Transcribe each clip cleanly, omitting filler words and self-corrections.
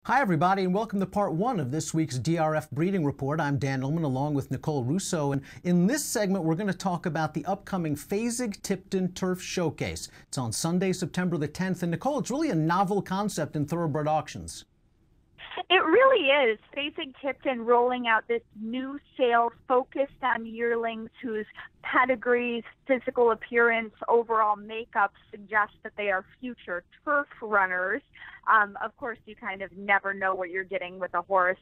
Hi, everybody, and welcome to part one of this week's DRF Breeding Report. I'm Dan Illman, along with Nicole Russo, and in this segment, we're going to talk about the upcoming Fasig Tipton Turf Showcase. It's on Sunday, September the 10th, and Nicole, it's really a novel concept in thoroughbred auctions. It really is. Fasig Tipton rolling out this new sale focused on yearlings whose pedigrees, physical appearance, overall makeup suggest that they are future turf runners. Of course, you kind of never know what you're getting with a horse,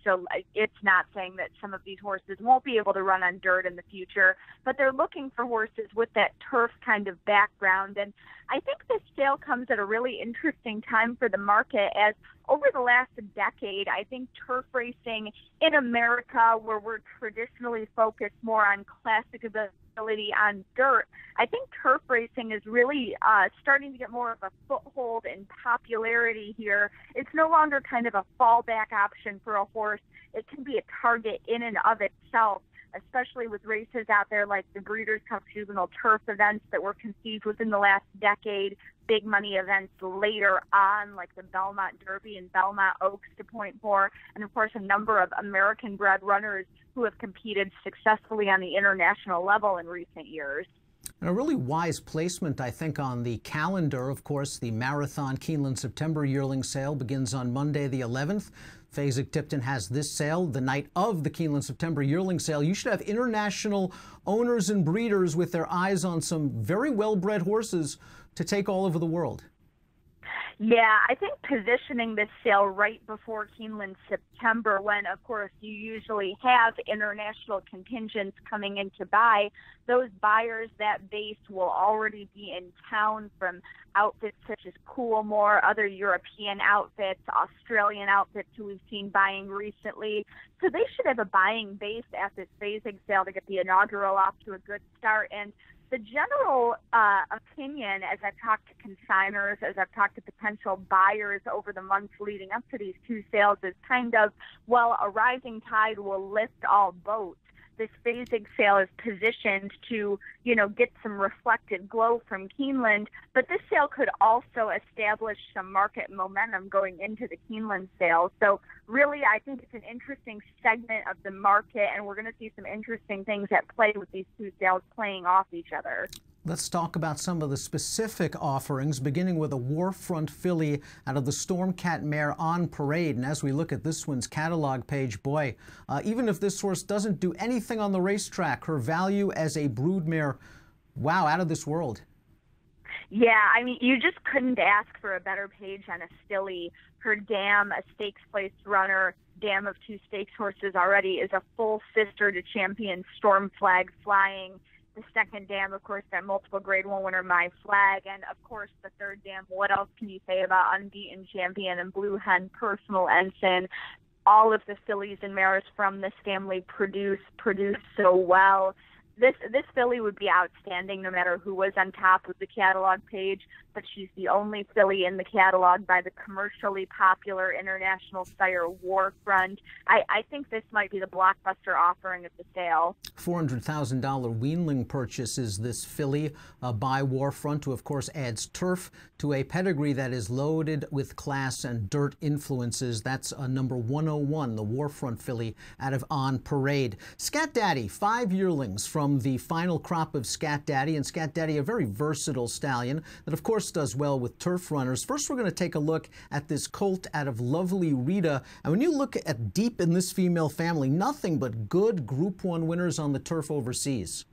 so it's not saying that some of these horses won't be able to run on dirt in the future, but they're looking for horses with that turf kind of background. And I think this sale comes at a really interesting time for the market, as over the last decade, I think turf racing in America, where we're traditionally focused more on classic ability on dirt, I think turf racing is really starting to get more of a foothold in popularity here. It's no longer kind of a fallback option for a horse. It can be a target in and of itself, especially with races out there like the Breeders' Cup Juvenile Turf events that were conceived within the last decade, big money events later on like the Belmont Derby and Belmont Oaks to point for, and of course a number of American-bred runners who have competed successfully on the international level in recent years. And a really wise placement, I think, on the calendar. Of course, the Marathon Keeneland September yearling sale begins on Monday the 11th. Fasig Tipton has this sale the night of the Keeneland September yearling sale. You should have international owners and breeders with their eyes on some very well-bred horses to take all over the world. Yeah, I think positioning this sale right before Keeneland September, when, of course, you usually have international contingents coming in to buy, those buyers, that base will already be in town from outfits such as Coolmore, other European outfits, Australian outfits who we've seen buying recently. So they should have a buying base at this Fasig sale to get the inaugural off to a good start. And the general opinion, as I've talked to consigners, as I've talked to potential buyers over the months leading up to these two sales, is kind of, well, a rising tide will lift all boats. This Fasig sale is positioned to, get some reflected glow from Keeneland, but this sale could also establish some market momentum going into the Keeneland sale. So really, I think it's an interesting segment of the market, and we're going to see some interesting things at play with these two sales playing off each other. Let's talk about some of the specific offerings, beginning with a Warfront filly out of the Stormcat mare On Parade. And as we look at this one's catalog page, boy, even if this horse doesn't do anything on the racetrack, her value as a broodmare, wow, out of this world. Yeah, I mean, you just couldn't ask for a better page on a filly. Her dam, a stakes-placed runner, dam of two stakes horses already, is a full sister to champion Storm Flag Flying. The second dam, of course, that multiple Grade 1 winner, My Flag. And, of course, the third dam, what else can you say about Unbeaten Champion and Blue Hen Personal Ensign? All of the fillies and mares from this family produce so well. This filly would be outstanding no matter who was on top of the catalog page, but she's the only filly in the catalog by the commercially popular international sire Warfront. I think this might be the blockbuster offering of the sale. $400,000 weanling purchase is this filly by Warfront, who of course adds turf to a pedigree that is loaded with class and dirt influences. That's number 101, the Warfront filly out of On Parade. Scat Daddy, 5 yearlings from the final crop of Scat Daddy, and Scat Daddy, a very versatile stallion that of course does well with turf runners. First, we're going to take a look at this colt out of Lovely Rita, and when you look at deep in this female family, nothing but good Group 1 winners on the turf overseas.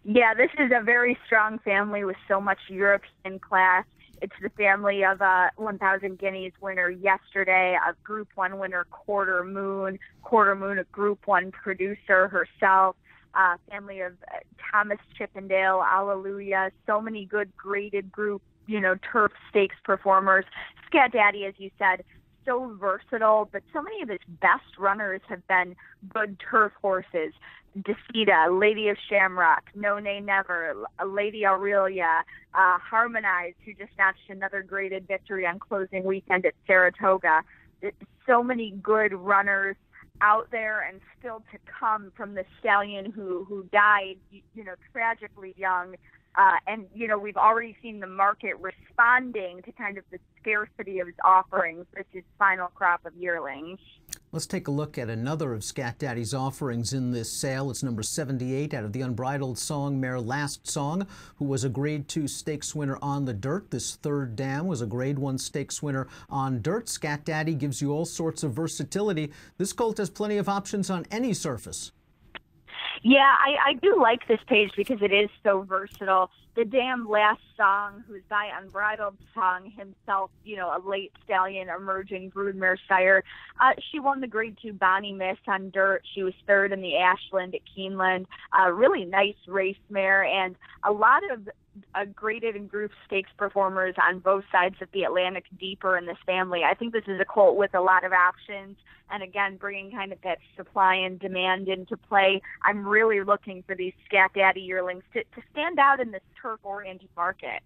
Yeah, this is a very strong family with so much European class. It's the family of a 1,000 Guineas winner yesterday, a Group 1 winner, Quarter Moon, a Group 1 producer herself, family of Thomas Chippendale, Alleluia, so many good graded group, turf stakes performers. Scat Daddy, as you said, so versatile, but so many of his best runners have been good turf horses. Decida, Lady of Shamrock, No Nay Never, Lady Aurelia, Harmonize, who just notched another graded victory on closing weekend at Saratoga. So many good runners out there and still to come from the stallion who died, tragically young. And, we've already seen the market responding to kind of the scarcity of offerings with his final crop of yearlings. Let's take a look at another of Scat Daddy's offerings in this sale. It's number 78 out of the Unbridled Song Mare Last Song, who was a Grade 2 stakes winner on the dirt. This third dam was a Grade 1 stakes winner on dirt. Scat Daddy gives you all sorts of versatility. This colt has plenty of options on any surface. Yeah, I do like this page because it is so versatile. The Dam Last Song, who's by Unbridled Song himself, you know, a late stallion, emerging broodmare sire. She won the Grade 2 Bonnie Miss on dirt. She was third in the Ashland at Keeneland. Really nice race mare, and a lot of graded and group stakes performers on both sides of the Atlantic deeper in this family. I think this is a colt with a lot of options, and again, bringing kind of that supply and demand into play. I'm really looking for these Scat Daddy yearlings to stand out in this turf-oriented market.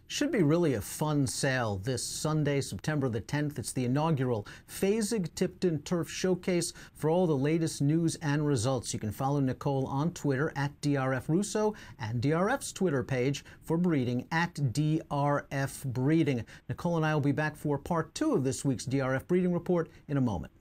Should be really a fun sale this Sunday, September the 10th. It's the inaugural Fasig Tipton Turf Showcase. For all the latest news and results, you can follow Nicole on Twitter at DRF Russo and DRF's Twitter page for breeding at DRF Breeding. Nicole and I will be back for part 2 of this week's DRF Breeding Report in a moment.